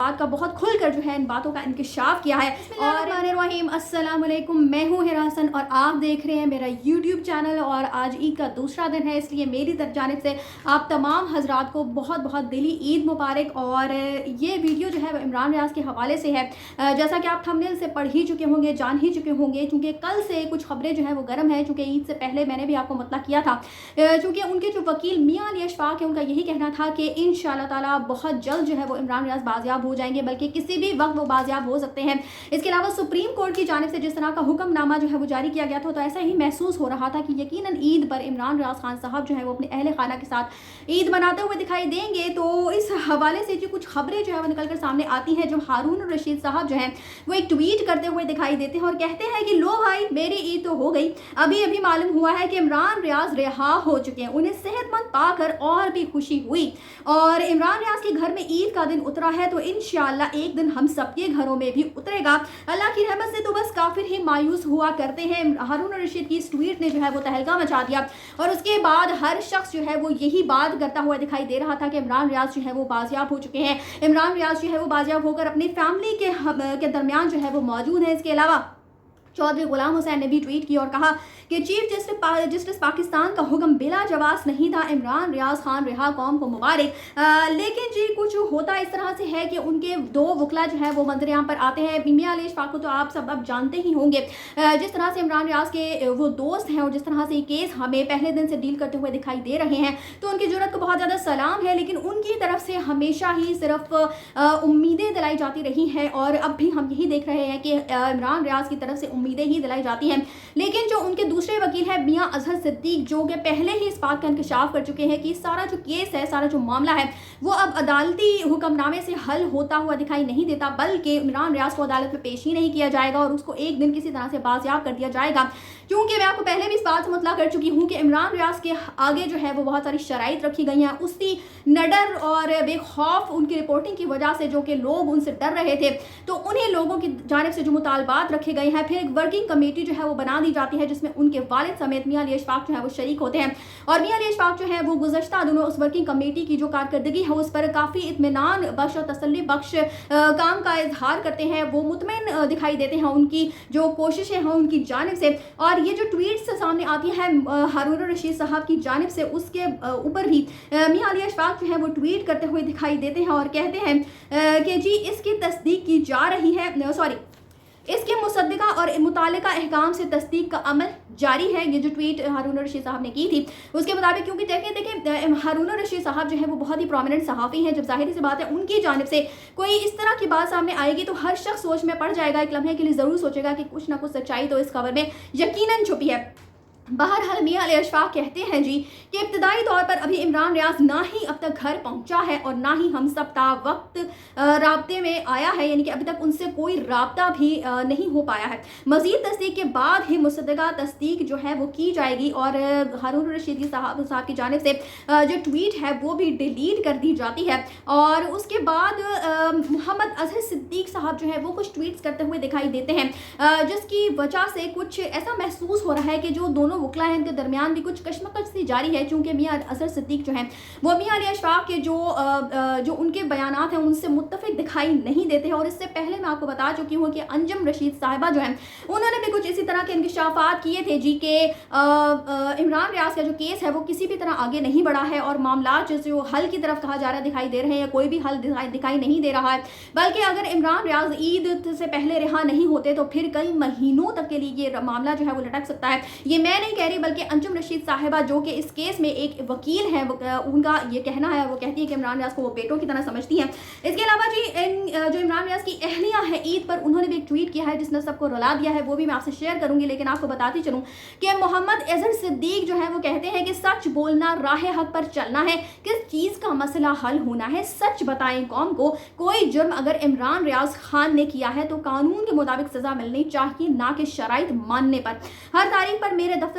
بات کا بہت کھل کر جو ہے ان باتوں کا انکشاف کیا ہے۔ اور السلام علیکم، میں ہوں ہیرا حسن اور آپ دیکھ رہے ہیں میرا یوٹیوب چینل، اور آج عید کا دوسرا دن ہے، اس لیے میری جانب سے آپ تمام حضرات کو بہت بہت دلی عید مبارک۔ اور یہ ویڈیو جو ہے وہ عمران ریاض کے حوالے سے ہے، جیسا کہ آپ تھمبنیل سے پڑھ ہی چکے ہوں گے، جان ہی چکے ہوں گے، چونکہ کل سے کچھ خبریں جو ہیں وہ گرم ہیں، چونکہ عید سے پہلے میں نے بھی آپ کو مطلع کیا تھا، چونکہ ان کے جو وکیل میاں علی اشفاق ہے ان کا یہی کہنا تھا کہ انشاءاللہ تعالیٰ بہت جلد جو ہے وہ عمران ریاض بازیاب ہو جائیں گے، بلکہ کسی بھی وقت وہ بازیاب ہو سکتے ہیں۔ اس کے علاوہ سپریم کورٹ کی جانب سے جس طرح کا حکم نامہ جو ہے وہ جاری کیا گیا تھا، تو ایسا ہی محسوس ہو رہا تھا کہ یقیناً عید پر عمران ریاض خان صاحب جو ہے وہ اپنے اہل خانہ کے ساتھ عید مناتے ہوئے دکھائی دیں گے۔ تو اس حوالے سے جو کچھ خبریں جو ہے وہ نکل کر سامنے آتی ہیں، جو ہارون الرشید صاحب جو ہیں وہ ایک ٹویٹ کرتے ہوئے دکھائی دیتے ہیں اور کہتے ہیں کہ لو بھائی میری عید تو ہو گئی، ابھی معلوم ہوا ہے کہ عمران ریاض رہا ہو چکے ہیں، انہیں صحت مند پا کر اور بھی خوشی ہوئی، اور عمران ریاض کے گھر میں عید کا دن اترا ہے، تو انشاءاللہ ایک دن ہم سب کے گھروں میں بھی اترے گا، اللہ کی رحمت سے تو بس کافر ہی مایوس ہوا کرتے ہیں۔ ہارون الرشید کی اس ٹویٹ نے جو ہے وہ تہلکہ مچا دیا، اور اس کے بعد ہر شخص جو ہے وہ یہی بات کرتا ہوا دکھائی دے رہا تھا کہ عمران ریاض جو ہے وہ بازیاب ہو چکے ہیں، عمران ریاض جو ہے وہ بازیاب ہو کر اپنی فیملی کے درمیان جو ہے وہ موجود ہیں۔ اس کے علاوہ چودھری غلام حسین نے بھی ٹویٹ کی اور کہا کہ چیف جسٹس پاکستان کا حکم بلا جواز نہیں تھا، عمران ریاض خان رہا، قوم کو مبارک۔ لیکن جی کچھ ہوتا اس طرح سے ہے کہ ان کے دو وکلا جو ہے وہ منظر عام پر آتے ہیں۔ میاں علی اشفاق کو تو آپ سب اب جانتے ہی ہوں گے، جس طرح سے عمران ریاض کے وہ دوست ہیں اور جس طرح سے یہ کیس ہمیں پہلے دن سے ڈیل کرتے ہوئے دکھائی دے رہے ہیں، تو ان کی جرأت کو بہت زیادہ سلام ہے، لیکن ان کی طرف سے ہمیشہ ہی صرف امیدیں دلائی جاتی رہی ہیں، اور اب بھی ہم یہی دیکھ رہے ہیں کہ عمران ریاض کی طرف سے امیدیں ہی دلائی جاتی ہیں، لیکن جو ان کے دوسرے وکیل ہیں میاں اظہر صدیق، جو کہ پہلے ہی اس بات کا انکشاف کر چکے ہیں کہ سارا جو کیس ہے، سارا جو معاملہ ہے وہ اب عدالتی حکم نامے سے حل ہوتا ہوا دکھائی نہیں دیتا، بلکہ عمران ریاض کو عدالت میں پیش ہی نہیں کیا جائے گا اور اس کو ایک دن کسی طرح سے بازیاب کر دیا جائے گا، کیونکہ میں آپ کو پہلے بھی اس بات سے مطلع کر چکی ہوں کہ عمران ریاض کے آگے جو ہے وہ بہت ساری شرائط رکھی گئی ہیں، اسی نڈر اور بے خوف ان کی رپورٹنگ کی وجہ سے جو کہ لوگ ان سے ڈر رہے تھے، تو انہیں لوگوں کی جانب سے جو مطالبات رکھے گئے ہیں، پھر ایک ورکنگ کمیٹی جو ہے وہ بنا دی جاتی ہے جس میں ان کے والد سمیت میاں علی اشفاق جو ہے وہ شریک ہوتے ہیں، اور میاں علی اشفاق جو ہے وہ گزشتہ دنوں اس ورکنگ کمیٹی کی جو کارکردگی ہے اس پر کافی اطمینان بخش اور تسلی بخش کام کا اظہار کرتے ہیں، وہ مطمئن دکھائی دیتے ہیں ان کی جو کوششیں ہیں ان کی جانب سے، اور یہ جو ٹویٹس سامنے آتی ہیں ہارون الرشید صاحب کی جانب سے، اس کے اوپر بھی میاں علی اشفاق جو ہے وہ ٹویٹ کرتے ہوئے دکھائی دیتے ہیں اور کہتے ہیں کہ جی اس کی تصدیق کی جا رہی ہے، اس کے مصدقہ اور متعلقہ احکام سے تصدیق کا عمل جاری ہے۔ یہ جو ٹویٹ ہارون الرشید صاحب نے کی تھی اس کے مطابق، کیونکہ دیکھیں ہارون الرشید صاحب جو ہے وہ بہت ہی پرومیننٹ صحافی ہیں، جب ظاہری سی بات ہے ان کی جانب سے کوئی اس طرح کی بات سامنے آئے گی تو ہر شخص سوچ میں پڑ جائے گا، ایک لمحے کے لیے ضرور سوچے گا کہ کچھ نہ کچھ سچائی تو اس خبر میں یقیناً چھپی ہے۔ بہرحال میاں علی اشفاق کہتے ہیں جی کہ ابتدائی طور پر ابھی عمران ریاض نہ ہی اب تک گھر پہنچا ہے اور نہ ہی ہم سب تا وقت رابطے میں آیا ہے، یعنی کہ ابھی تک ان سے کوئی رابطہ بھی نہیں ہو پایا ہے، مزید تصدیق کے بعد ہی مصدقہ تصدیق جو ہے وہ کی جائے گی، اور ہارون الرشید صاحب کی جانب سے جو ٹویٹ ہے وہ بھی ڈیلیٹ کر دی جاتی ہے، اور اس کے بعد محمد اظہر صدیق صاحب جو ہے وہ کچھ ٹویٹس کرتے ہوئے دکھائی دیتے ہیں، جس کی وجہ سے کچھ ایسا محسوس ہو رہا ہے کہ جو دونوں وکلا ہیں ان کے درمیان بھی کچھ کشمکش سی جاری ہے، چونکہ میاں اظہر صدیق جو ہیں وہ میاں علی اشفاق کے جو ان کے بیانات ہیں ان سے متفق دکھائی نہیں دیتے ہیں، اور اس سے پہلے میں آپ کو بتا چکی ہوں کہ انجم رشید صاحبہ جو ہیں انہوں نے بھی کچھ اسی طرح کے انکشافات کیے تھے جی کہ عمران ریاض کا جو کیس ہے وہ کسی بھی طرح آگے نہیں بڑھا ہے، اور معاملات جو حل کی طرف کہا جا رہا دکھائی دے رہے ہیں، کوئی بھی حل دکھائی نہیں دے رہا ہے، بلکہ اگر عمران ریاض عید سے پہلے رہا نہیں ہوتے تو پھر کئی مہینوں تک کے لیے یہ معاملہ جو ہے وہ لٹک سکتا ہے۔ یہ میں نہیں کہہ رہی بلکہ انجم رشید صاحبہ جو کہ اس کیس میں ایک وکیل ہیں، ان کا یہ کہنا ہے، وہ کہتی ہے کہ عمران ریاض کو وہ بیٹوں کی طرح سمجھتی ہیں۔ اس کے علاوہ جی جو عمران ریاض کی اہلیہ ہے عید پر انہوں نے بھی ایک ٹویٹ کیا ہے جس نے سب کو رلا دیا ہے، وہ بھی میں آپ سے شیئر کروں گی، لیکن آپ کو بتاتی چلوں کہ محمد اظہر صدیق جو ہے وہ کہتے ہیں کہ سچ بولنا راہ حق پر چلنا ہے، کس چیز کا مسئلہ حل ہونا ہے، سچ بتائیں قوم کو، کوئی جرم اگر عمران ریاض خان نے کیا ہے تو قانون کے مطابق سزا ملنی چاہیے، نہ کہ شرائط ماننے پر۔ ہر تاریخ پر میرے دفتر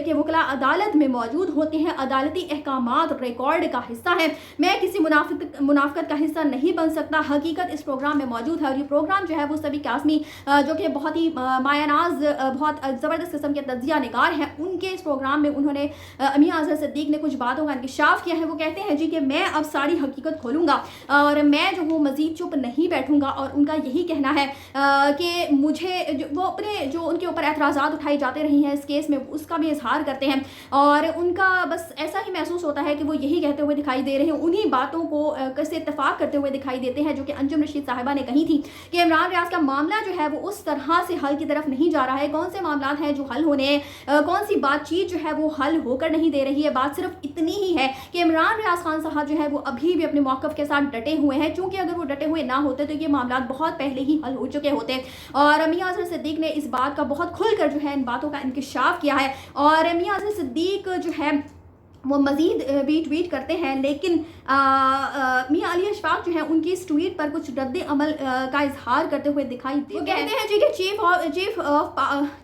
کے وکلا عدالت میں موجود ہوتے ہیں، عدالتی احکامات ریکارڈ کا حصہ ہیں، میں کسی منافقت کا حصہ نہیں بن سکتا، حقیقت इस प्रोग्राम में मौजूद है और ये प्रोग्राम जो है वो सभी काज़मी जो कि बहुत ही मायानाज बहुत ज़बरदस्त किस्म के तजिया निगार हैं, उनके इस प्रोग्राम में उन्होंने मियां अजहर सिद्दीक ने कुछ बातों का इंकशाफ किया है। वो कहते हैं जी कि मैं अब सारी हकीकत खोलूँगा और मैं जो हूँ मज़ीद चुप नहीं बैठूँगा। और उनका यही कहना है कि मुझे वो अपने जो उनके ऊपर एतराज़ात उठाई जाते रही हैं इस केस में, उसका भी इजहार करते हैं और उनका बस ऐसा ही महसूस होता है कि वो यही कहते हुए दिखाई दे रहे हैं, उन्हीं बातों को कैसे इत्तेफाक करते हुए दिखाई देते हैं जो कि अंजुम रशीद साहिबा ने कही थी कि इमरान रियाज का मामला जो है वो उस तरह से हल की तरफ नहीं जा रहा है। कौन से मामला हैं जो हल होने, कौन सी बातचीत जो है वो हल होकर नहीं दे रही है। बात सिर्फ इतनी ही है कि इमरान रियाज खान साहब जो है वो अभी भी अपने मौक़िफ़ के साथ डटे हुए हैं, चूँकि अगर वो डटे हुए ना होते तो ये मामला बहुत पहले ही हल हो चुके होते। और मियां अजहर सिद्दीक ने इस बात का बहुत खुलकर जो है इन बातों का इंकशाफ किया है और मियां अजहर सिद्दीक जो है वो मज़ीद भी ट्वीट करते हैं, लेकिन मियां अली अशफाक जो है उनकी इस ट्वीट पर कुछ रद्द अमल का इजहार करते हुए दिखाई देते हैं। वो कहते हैं जी कि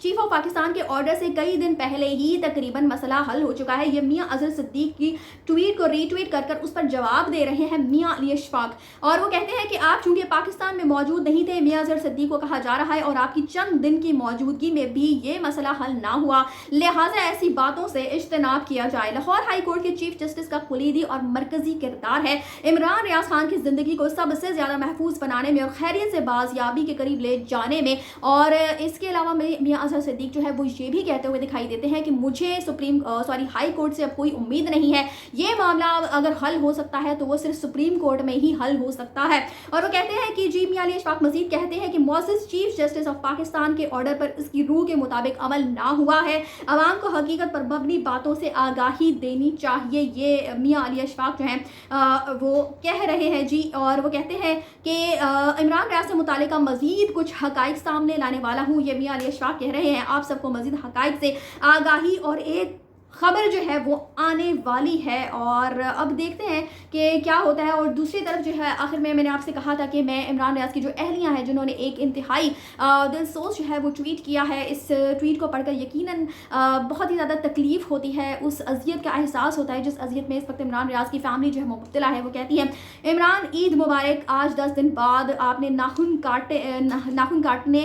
चीफ ऑफ पाकिस्तान के ऑर्डर से कई दिन पहले ही तकरीबन मसला हल हो चुका है। ये मियां अजहर सिद्दीक की ट्वीट को रीट्वीट कर उस पर जवाब दे रहे हैं मियां अली अशफाक और वो कहते हैं कि आप चूँकि पाकिस्तान में मौजूद नहीं थे, मियां अजहर सिद्दीक को कहा जा रहा है और आपकी चंद दिन की मौजूदगी में भी ये मसला हल ना हुआ, लिहाजा ऐसी बातों से इज्तनाब किया जाए। लाहौर हाई कोर्ट के चीफ जस्टिस का कुलीदी और मरकजी किरदार है इमरान रियाज खान की जिंदगी को सबसे ज्यादा महफूज बनाने में और खैरियत से बाजियाबी के करीब ले जाने में। और इसके अलावा मियां अजहर सिद्दीक जो है वो ये भी कहते हुए दिखाई देते हैं कि मुझे हाई कोर्ट से अब कोई उम्मीद नहीं है, ये मामला अगर हल हो सकता है तो वो सिर्फ सुप्रीम कोर्ट में ही हल हो सकता है। और वो कहते हैं कि जी मियां अली अशफाक मजीद कहते हैं कि मौजूद चीफ जस्टिस ऑफ पाकिस्तान के ऑर्डर पर इसकी रूह के मुताबिक अमल ना हुआ है, अवाम को हकीकत पर मबनी बातों से आगाही देनी चाहिए, ये मियां अली अशफाक जो हैं वो कह रहे हैं जी। और वो कहते हैं कि इमरान रियाज से मुतालिका मजीद कुछ हकाइक सामने लाने वाला हूँ, ये मियां अली अशफाक कह रहे हैं। आप सबको मजीद हकाइक से आगाही और एक खबर जो है वो आने वाली है और अब देखते हैं कि क्या होता है। और दूसरी तरफ जो है आखिर में मैंने आपसे कहा था कि मैं इमरान रियाज की जो अहलियाँ हैं जिन्होंने एक इंतहाई दिलसोज जो है वो ट्वीट किया है, इस ट्वीट को पढ़कर यकीनन बहुत ही ज़्यादा तकलीफ़ होती है, उस अजियत का एहसास होता है जिस अजियत में इस वक्त इमरान रियाज की फैमिली जो है मुब्तला है। वो कहती है, इमरान ईद मुबारक, आज 10 दिन बाद आपने नाखून काटने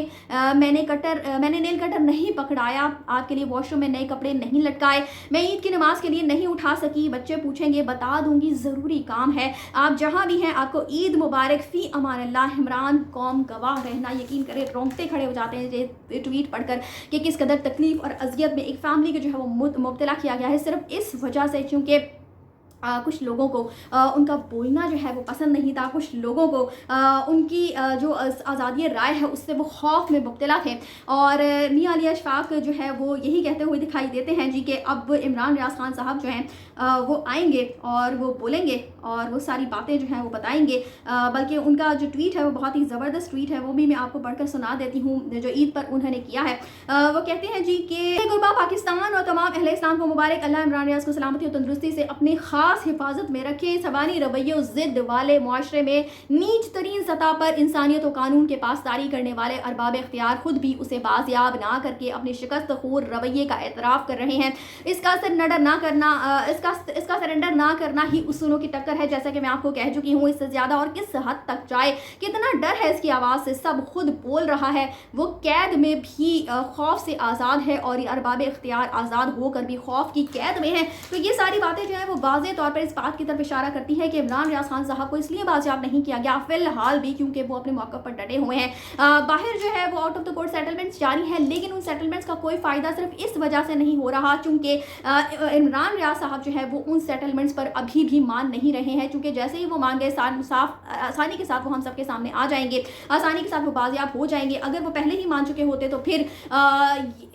मैंने नेल कटर नहीं पकड़ाया, आपके लिए वॉशरूम में नए कपड़े नहीं लटकाए, मैं ईद की नमाज के लिए नहीं उठा सकी, बच्चे पूछेंगे बता दूंगी, ज़रूरी काम है, आप जहां भी हैं आपको ईद मुबारक, फ़ी अमान अल्लाह, इमरान कौम गवाह रहना। यकीन करें रोंगटे खड़े हो जाते हैं ये ट्वीट पढ़कर कि किस कदर तकलीफ़ और अजियत में एक फैमिली को जो है वो मुब्तला किया गया है सिर्फ इस वजह से क्योंकि कुछ लोगों को उनका बोलना जो है वो पसंद नहीं था, कुछ लोगों को उनकी जो आज़ादी राय है उससे वो खौफ में मुब्तला थे। और मियां अली अशफाक जो है वो यही कहते हुए दिखाई देते हैं जी कि अब इमरान रियाज खान साहब जो हैं वो आएंगे और वो बोलेंगे और वो सारी बातें जो हैं वो बताएंगे। बल्कि उनका जो ट्वीट है वो बहुत ही ज़बरदस्त ट्वीट है, वो भी मैं आपको पढ़कर सुना देती हूँ जो ईद पर उन्होंने किया है। वो कहते हैं जी कि गुरबा पाकिस्तान और तमाम अहले इस्लाम को मुबारक, अल्लाह इमरान रियाज को सलामती और तंदुरुस्ती से अपनी ख़ास हिफाजत में रखे, सवानी रवैये और ज़िद वाले मुआशरे में नीच तरीन सतह पर इंसानियत और कानून के पासदारी करने वाले अरबाब इख्तियार खुद भी उसे बाजियाब ना करके अपने शिकस्त खूर रवैये का एतराफ़ कर रहे हैं। इसका सरेंडर ना करना ही उसूलों की टक्कर है, जैसा कि मैं आपको कह चुकी हूँ। इससे ज़्यादा और किस हद तक जाए, कितना डर है इसकी आवाज़ से, सब खुद बोल रहा है, वो कैद में भी खौफ से आज़ाद है और ये अरबाब इख्तियार आज़ाद होकर भी खौफ की कैद में है। तो ये सारी बातें जो है वो वाज़ेह तौर पर इस बात की तरफ इशारा करती है कि इमरान रियाज खान साहब को इसलिए बाजियाब नहीं किया गया फिलहाल भी क्योंकि वो अपने मौक़िफ़ पर डटे हुए हैं। बाहर जो है वो out of the court settlements जारी है, लेकिन उन सेटलमेंट्स का कोई फ़ायदा सिर्फ इस वजह से नहीं हो रहा चूँकि इमरान रियाज साहब जो है वो उन सेटलमेंट्स पर अभी भी मान नहीं रहे हैं, क्योंकि जैसे ही वो मांगे आसानी के साथ वो हम सबके सामने आ जाएंगे, आसानी के साथ वो बाजियाब हो जाएंगे। अगर वो पहले ही मान चुके होते तो फिर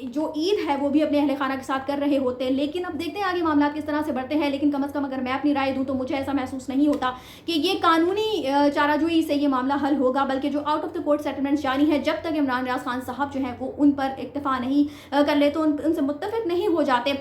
जो ईद है वो भी अपने अहले खाना के साथ कर रहे होते। लेकिन अब देखते हैं आगे मामला किस तरह से बढ़ते हैं, लेकिन कम अज़ कम अगर मैं अपनी राय दूं तो मुझे ऐसा महसूस नहीं होता कि ये कानूनी चाराजोई से ये मामला हल होगा, बल्कि जो out of the court settlements जारी है, जब तक इमरान रियाज खान साहब जो है वो उन पर इक्तफा नहीं कर ले, तो उनसे मुत्तफिक नहीं हो जाते,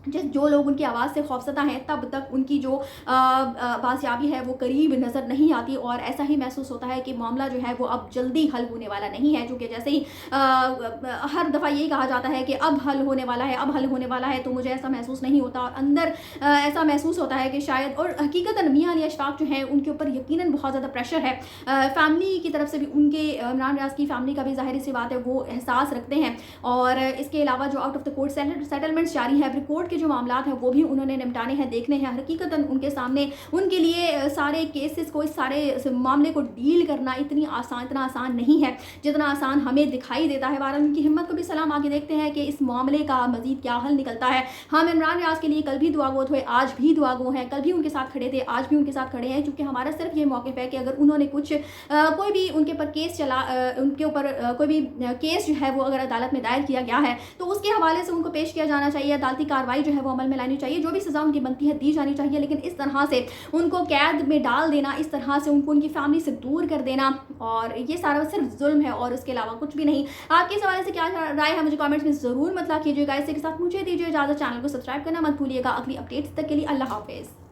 जो लोग उनकी आवाज़ से खौफज़दा हैं तब तक उनकी जो बाज़याबी है वो करीब नज़र नहीं आती, और ऐसा ही महसूस होता है कि मामला जो है वो अब जल्दी हल होने वाला नहीं है। चूँकि जैसे ही हर दफ़ा यही कहा जाता है कि अब हल होने वाला है, अब हल होने वाला है, तो मुझे ऐसा महसूस नहीं होता, और अंदर ऐसा महसूस होता है कि शायद, और हकीकतन मियां अली अशफाक जो हैं उनके ऊपर यकीनन बहुत ज़्यादा प्रेशर है। फैमिली की तरफ से भी, उनके इमरान रियाज की फैमिली का भी ज़ाहिर सी बात है वो एहसास रखते हैं, और इसके अलावा जो out of the court settlements जारी है, कोर्ट के जो मामला हैं वो भी उन्होंने निपटाने हैं, देखने हैं। हकीकतन उनके सामने, उनके लिए सारे केसेस को, इस सारे मामले को डील करना इतना आसान नहीं है जितना आसान हमें दिखाई देता है। बहरहाल उनकी हिम्मत को भी सलाम, आगे देखते हैं कि इस मामले का मजीद क्या हल निकलता है। हम इमरान रियाज के लिए कल भी दुआगो थे, आज भी दुआगो हैं, कल भी उनके साथ खड़े थे, आज भी उनके साथ खड़े हैं, क्योंकि हमारा सिर्फ ये मौक़िफ़ है कि अगर उन्होंने कुछ कोई भी उनके ऊपर केस चला, उनके ऊपर कोई भी केस जो है वो अगर अदालत में दायर किया गया है तो उसके हवाले से उनको पेश किया जाना चाहिए, अदालती कार्रवाई जो है वो अमल में लानी चाहिए, जो भी सज़ा उनकी बनती है दी जानी चाहिए। लेकिन इस तरह से उनको कैद में डाल देना, इस तरह से उनको उनकी फैमिली से दूर कर देना, और ये सारा सिर्फ जुल्म है और इसके अलावा कुछ भी नहीं। आपके इस हवाले से क्या राय है मुझे कमेंट्स में ज़रूर मतलब कीजिएगा। इसके साथ मुझे दीजिए इजाज़त, चैनल को सब्सक्राइब करना मत भूलिएगा। अगली अपडेट्स तक के लिए अल्लाह हाफ़िज़।